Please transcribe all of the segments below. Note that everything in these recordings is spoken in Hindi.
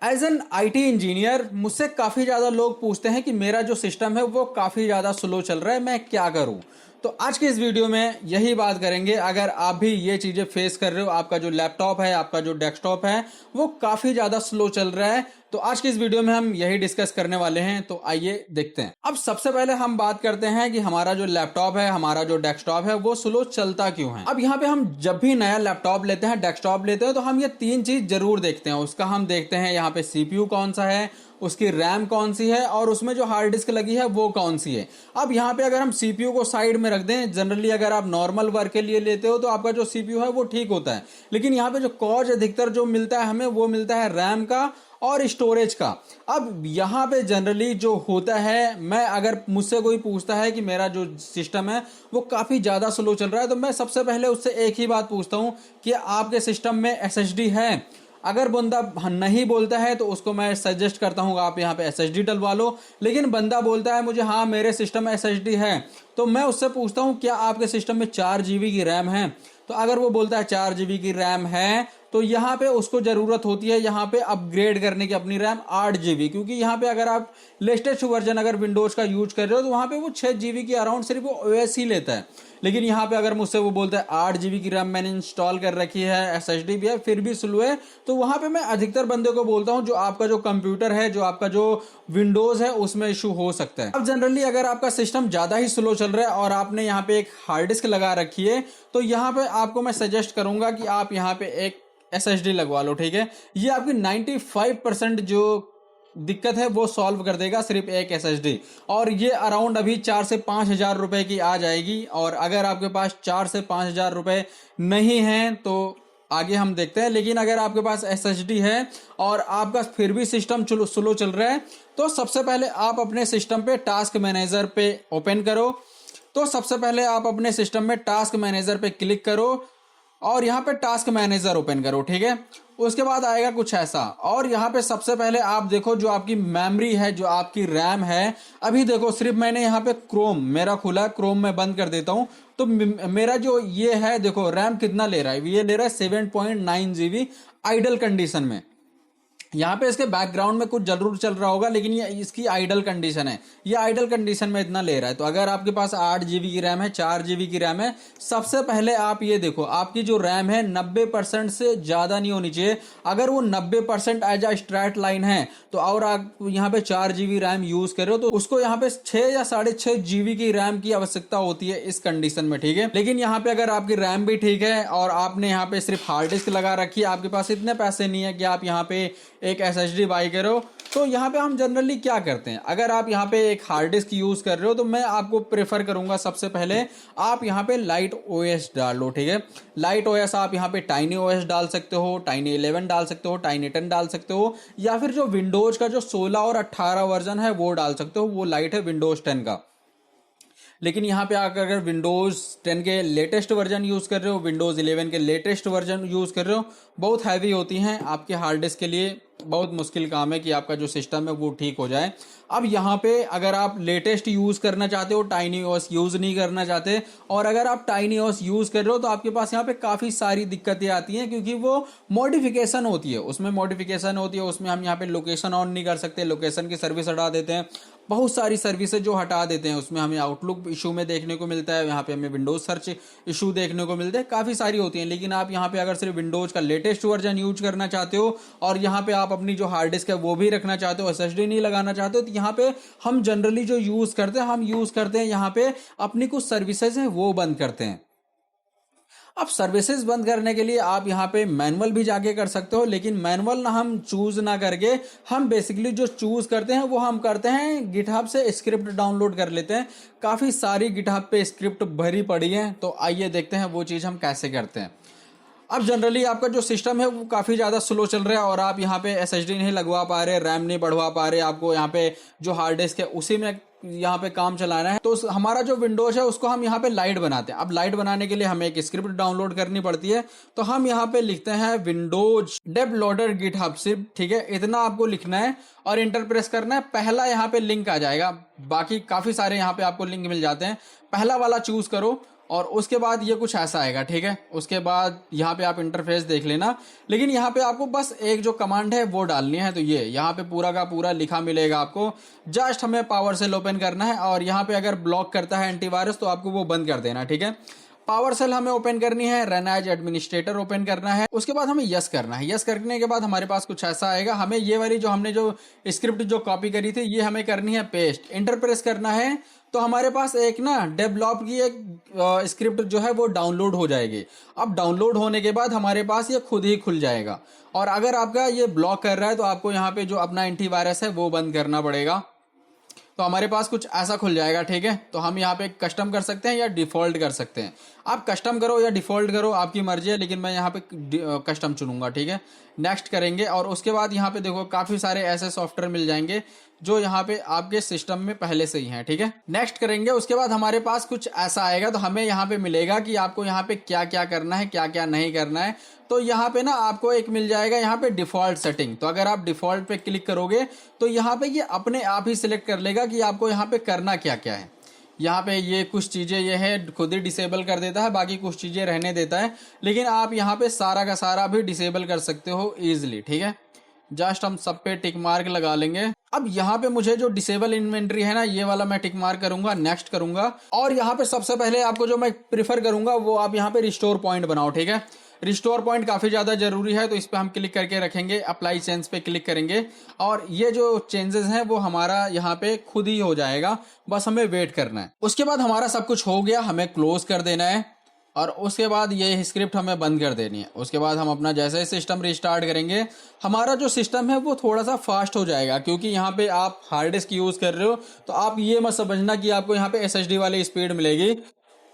एज एन आईटी इंजीनियर मुझसे काफ़ी ज़्यादा लोग पूछते हैं कि मेरा जो सिस्टम है वो काफ़ी ज़्यादा स्लो चल रहा है, मैं क्या करूं। तो आज की इस वीडियो में यही बात करेंगे। अगर आप भी ये चीज़ें फेस कर रहे हो, आपका जो लैपटॉप है, आपका जो डेस्कटॉप है वो काफ़ी ज़्यादा स्लो चल रहा है, तो आज की इस वीडियो में हम यही डिस्कस करने वाले हैं। तो आइए देखते हैं। अब सबसे पहले हम बात करते हैं कि हमारा जो लैपटॉप है, हमारा जो डेस्कटॉप है वो स्लो चलता क्यों है। अब यहाँ पे हम जब भी नया लैपटॉप लेते हैं, डेस्कटॉप लेते हैं, तो हम ये तीन चीज जरूर देखते हैं। उसका हम देखते हैं यहाँ पे सीपीयू कौन सा है, उसकी रैम कौन सी है और उसमें जो हार्ड डिस्क लगी है वो कौन सी है। अब यहाँ पे अगर हम सीपीयू को साइड में रख दें, जनरली अगर आप नॉर्मल वर्क के लिए लेते हो तो आपका जो सीपीयू है वो ठीक होता है, लेकिन यहाँ पे जो कॉज अधिकतर जो मिलता है हमें वो मिलता है रैम का और स्टोरेज का। अब यहाँ पे जनरली जो होता है, मैं अगर मुझसे कोई पूछता है कि मेरा जो सिस्टम है वो काफ़ी ज़्यादा स्लो चल रहा है, तो मैं सबसे पहले उससे एक ही बात पूछता हूँ कि आपके सिस्टम में एसएसडी है। अगर बंदा नहीं बोलता है तो उसको मैं सजेस्ट करता हूँ आप यहाँ पे एसएसडी डलवा लो। लेकिन बंदा बोलता है मुझे हाँ मेरे सिस्टम में एसएसडी है, तो मैं उससे पूछता हूँ क्या आपके सिस्टम में 4 GB की रैम है। तो अगर वो बोलता है 4 GB की रैम है, तो यहाँ पे उसको जरूरत होती है यहाँ पे अपग्रेड करने की अपनी रैम 8 GB, क्योंकि यहाँ पे अगर आप लेटेस्ट वर्जन अगर विंडोज का यूज कर रहे हो तो वहाँ पे वो 6 GB की अराउंड सिर्फ वो ओएस ही लेता है। लेकिन यहाँ पे अगर मुझसे वो बोलता है 8 GB की रैम मैंने इंस्टॉल कर रखी है, एसएसडी भी है, फिर भी स्लो है, तो वहाँ पे मैं अधिकतर बंदे को बोलता हूँ जो आपका जो कंप्यूटर है, जो आपका जो विंडोज है उसमें इशू हो सकता है। अब जनरली अगर आपका सिस्टम ज्यादा ही स्लो चल रहा है और आपने यहाँ पे एक हार्ड डिस्क लगा रखी है, तो यहाँ पे आपको मैं सजेस्ट करूंगा कि आप यहाँ पे एक एसएसडी लगवा लो। ठीक है, ये आपकी 95% जो दिक्कत है वो सॉल्व कर देगा, सिर्फ एक एसएसडी। और ये अराउंड अभी 4 से 5 हजार रुपए की आ जाएगी। और अगर आपके पास 4 से 5 हजार रुपए नहीं है तो आगे हम देखते हैं। लेकिन अगर आपके पास एसएसडी है और आपका फिर भी सिस्टम स्लो चल रहा है, तो सबसे पहले आप अपने सिस्टम पे टास्क मैनेजर पे ओपन करो। तो सबसे पहले आप अपने सिस्टम में टास्क मैनेजर पे क्लिक करो और यहाँ पे टास्क मैनेजर ओपन करो। ठीक है, उसके बाद आएगा कुछ ऐसा, और यहाँ पे सबसे पहले आप देखो जो आपकी मेमोरी है, जो आपकी रैम है। अभी देखो सिर्फ मैंने यहाँ पे क्रोम मेरा खुला, क्रोम में बंद कर देता हूँ, तो मेरा जो ये है देखो रैम कितना ले रहा है, ये ले रहा है 7.9 GB आइडल कंडीशन में। यहाँ पे इसके बैकग्राउंड में कुछ जरूर चल रहा होगा, लेकिन ये इसकी आइडल कंडीशन है, ये आइडल कंडीशन में इतना ले रहा है। तो अगर आपके पास 8 GB की रैम है, 4 GB की रैम है, सबसे पहले आप ये देखो आपकी जो रैम है 90% से ज्यादा नहीं होनी चाहिए। अगर वो 90% एज अ स्ट्रैट लाइन है तो और आप यहाँ पे 4 GB रैम यूज कर रहे हो तो उसको यहाँ पे 6 या 6.5 GB की रैम की आवश्यकता होती है इस कंडीशन में। ठीक है, लेकिन यहाँ पे अगर आपकी रैम भी ठीक है और आपने यहाँ पे सिर्फ हार्ड डिस्क लगा रखी है, आपके पास इतने पैसे नहीं है कि आप यहाँ पे एक एसएसडी बाई करो, तो यहाँ पे हम जनरली क्या करते हैं, अगर आप यहाँ पे एक हार्ड डिस्क यूज कर रहे हो तो मैं आपको प्रेफर करूंगा सबसे पहले आप यहाँ पे लाइट ओएस डाल लो। ठीक है, लाइट ओएस आप यहाँ पे टाइनी ओएस डाल सकते हो, टाइनी 11 डाल सकते हो, टाइनी 10 डाल सकते हो, या फिर जो विंडोज का जो 16 और 18 वर्जन है वो डाल सकते हो, वो लाइट है विंडोज 10 का। लेकिन यहाँ पे आकर अगर विंडोज 10 के लेटेस्ट वर्जन यूज कर रहे हो, विंडोज 11 के लेटेस्ट वर्जन यूज कर रहे हो, बहुत हैवी होती हैं आपके हार्ड डिस्क के लिए, बहुत मुश्किल काम है कि आपका जो सिस्टम है वो ठीक हो जाए। अब यहाँ पे अगर आप लेटेस्ट यूज करना चाहते हो, टाइनी ओएस यूज नहीं करना चाहते, और अगर आप टाइनी ओएस यूज कर रहे हो तो आपके पास यहाँ पे काफी सारी दिक्कतें आती हैं, क्योंकि वो मॉडिफिकेशन होती है, उसमें मॉडिफिकेशन होती है, उसमें हम यहाँ पे लोकेशन ऑन नहीं कर सकते, लोकेशन की सर्विस हटा देते हैं, बहुत सारी सर्विसेज जो हटा देते हैं, उसमें हमें आउटलुक इशू में देखने को मिलता है, यहाँ पे हमें विंडोज सर्च इशू देखने को मिलते हैं, काफी सारी होती हैं। लेकिन आप यहाँ पे अगर सिर्फ विंडोज का लेटेस्ट वर्जन यूज करना चाहते हो और यहाँ पे आप अपनी जो हार्ड डिस्क है वो भी रखना चाहते हो, एसएसडी नहीं लगाना चाहते हो, तो यहाँ पे हम जनरली जो यूज करते हैं, हम यूज करते हैं यहाँ पे अपनी कुछ सर्विसेज है वो बंद करते हैं। अब सर्विसेज बंद करने के लिए आप यहाँ पे मैनुअल भी जाके कर सकते हो, लेकिन मैनुअल ना हम चूज ना करके हम बेसिकली जो चूज करते हैं वो हम करते हैं गिटहब से स्क्रिप्ट डाउनलोड कर लेते हैं। काफी सारी गिटहब पे स्क्रिप्ट भरी पड़ी है, तो आइए देखते हैं वो चीज हम कैसे करते हैं। अब जनरली आपका जो सिस्टम है वो काफ़ी ज़्यादा स्लो चल रहा है और आप यहाँ पे एसएसडी नहीं लगवा पा रहे, रैम नहीं बढ़वा पा रहे, आपको यहाँ पे जो हार्ड डिस्क है उसी में यहाँ पे काम चलाना है, तो हमारा जो विंडोज है उसको हम यहाँ पे लाइट बनाते हैं। अब लाइट बनाने के लिए हमें एक स्क्रिप्ट डाउनलोड करनी पड़ती है, तो हम यहाँ पे लिखते हैं विंडोज डेबलोटर गिटहब सिर्फ। ठीक है, इतना आपको लिखना है और इंटर प्रेस करना है। पहला यहाँ पे लिंक आ जाएगा, बाकी काफ़ी सारे यहाँ पे आपको लिंक मिल जाते हैं, पहला वाला चूज करो और उसके बाद ये कुछ ऐसा आएगा, ठीक है। उसके बाद यहाँ पे आप इंटरफेस देख लेना, लेकिन यहाँ पे आपको बस एक जो कमांड है वो डालनी है। तो ये यहाँ पे पूरा का पूरा लिखा मिलेगा आपको, जस्ट हमें पावर सेल ओपन करना है और यहाँ पे अगर ब्लॉक करता है एंटीवायरस तो आपको वो बंद कर देना, ठीक है। पावर सेल हमें ओपन करनी है, रन एज एडमिनिस्ट्रेटर ओपन करना है, उसके बाद हमें यस करना है। यस करने के बाद हमारे पास कुछ ऐसा आएगा, हमें ये वाली जो हमने जो स्क्रिप्ट जो कॉपी करी थी ये हमें करनी है पेस्ट, इंटर प्रेस करना है। तो हमारे पास एक ना डेवलप की एक स्क्रिप्ट जो है वो डाउनलोड हो जाएगी। अब डाउनलोड होने के बाद हमारे पास ये खुद ही खुल जाएगा। और अगर आपका ये ब्लॉक कर रहा है तो आपको यहाँ पे जो अपना एंटीवायरस है वो बंद करना पड़ेगा। तो हमारे पास कुछ ऐसा खुल जाएगा, ठीक है। तो हम यहाँ पे कस्टम कर सकते हैं या डिफॉल्ट कर सकते हैं। आप कस्टम करो या डिफॉल्ट करो, आपकी मर्जी है, लेकिन मैं यहाँ पे कस्टम चुनूंगा, ठीक है। नेक्स्ट करेंगे और उसके बाद यहाँ पे देखो काफ़ी सारे ऐसे सॉफ्टवेयर मिल जाएंगे जो यहाँ पे आपके सिस्टम में पहले से ही हैं, ठीक है। नेक्स्ट करेंगे, उसके बाद हमारे पास कुछ ऐसा आएगा। तो हमें यहाँ पे मिलेगा कि आपको यहाँ पे क्या क्या करना है, क्या क्या नहीं करना है। तो यहाँ पे ना आपको एक मिल जाएगा यहाँ पे डिफॉल्ट सेटिंग। तो अगर आप डिफॉल्ट पे क्लिक करोगे तो यहाँ पे ये अपने आप ही सिलेक्ट कर लेगा कि आपको यहाँ पे करना क्या क्या है। यहाँ पे ये कुछ चीज़ें ये है खुद ही डिसेबल कर देता है, बाकी कुछ चीज़ें रहने देता है, लेकिन आप यहाँ पे सारा का सारा भी डिसेबल कर सकते हो ईजिली, ठीक है। जस्ट हम सब पे टिक मार्क लगा लेंगे। अब यहाँ पे मुझे जो डिसेबल इन्वेंट्री है ना ये वाला मैं टिक मार्क करूंगा, नेक्स्ट करूंगा। और यहाँ पे सबसे पहले आपको जो मैं प्रीफर करूंगा वो आप यहाँ पे रिस्टोर पॉइंट बनाओ, ठीक है। रिस्टोर पॉइंट काफ़ी ज़्यादा जरूरी है, तो इस पर हम क्लिक करके रखेंगे, अप्लाई चेंज पे क्लिक करेंगे और ये जो चेंजेस हैं वो हमारा यहाँ पे खुद ही हो जाएगा, बस हमें वेट करना है। उसके बाद हमारा सब कुछ हो गया, हमें क्लोज कर देना है और उसके बाद ये स्क्रिप्ट हमें बंद कर देनी है। उसके बाद हम अपना जैसे ही सिस्टम रिस्टार्ट करेंगे हमारा जो सिस्टम है वो थोड़ा सा फास्ट हो जाएगा, क्योंकि यहाँ पे आप हार्ड डिस्क यूज़ कर रहे हो। तो आप ये मत समझना कि आपको यहाँ पे SSD वाली स्पीड मिलेगी,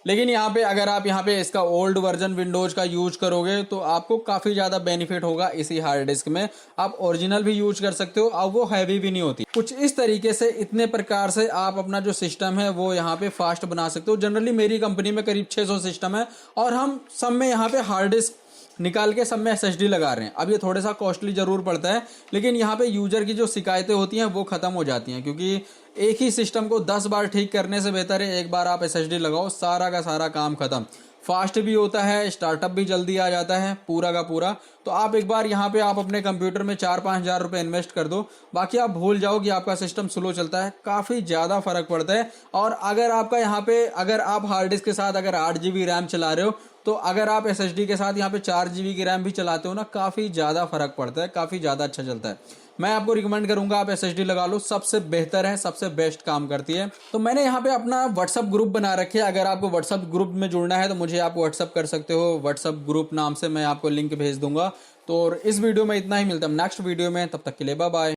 लेकिन यहाँ पे अगर आप यहाँ पे इसका ओल्ड वर्जन विंडोज का यूज करोगे तो आपको काफ़ी ज़्यादा बेनिफिट होगा इसी हार्ड डिस्क में। आप ओरिजिनल भी यूज कर सकते हो और वो हैवी भी नहीं होती। कुछ इस तरीके से इतने प्रकार से आप अपना जो सिस्टम है वो यहाँ पे फास्ट बना सकते हो। जनरली मेरी कंपनी में करीब 600 सिस्टम है और हम सब में यहाँ पे हार्ड डिस्क निकाल के सब में SSD लगा रहे हैं। अब ये थोड़ा सा कॉस्टली जरूर पड़ता है, लेकिन यहाँ पे यूजर की जो शिकायतें होती हैं वो खत्म हो जाती हैं, क्योंकि एक ही सिस्टम को 10 बार ठीक करने से बेहतर है एक बार आप SSD लगाओ, सारा का सारा काम खत्म। फास्ट भी होता है, स्टार्टअप भी जल्दी आ जाता है पूरा का पूरा। तो आप एक बार यहाँ पे आप अपने कंप्यूटर में 4-5 हज़ार रुपये इन्वेस्ट कर दो, बाकी आप भूल जाओ कि आपका सिस्टम स्लो चलता है, काफ़ी ज़्यादा फर्क पड़ता है। और अगर आपका यहाँ पे अगर आप हार्ड डिस्क के साथ अगर 8 GB रैम चला रहे हो, तो अगर आप SSD के साथ यहाँ पे 4 GB की रैम भी चलाते हो ना, काफ़ी ज़्यादा फर्क पड़ता है, काफ़ी ज़्यादा अच्छा चलता है। मैं आपको रिकमेंड करूंगा आप SSD लगा लो, सबसे बेहतर है, सबसे बेस्ट काम करती है। तो मैंने यहाँ पे अपना व्हाट्सअप ग्रुप बना रखे है, अगर आपको व्हाट्सअप ग्रुप में जुड़ना है तो मुझे आप व्हाट्सअप कर सकते हो, व्हाट्सअप ग्रुप नाम से मैं आपको लिंक भेज दूंगा। तो इस वीडियो में इतना ही, मिलता है नेक्स्ट वीडियो में, तब तक के लिए बाय बाय।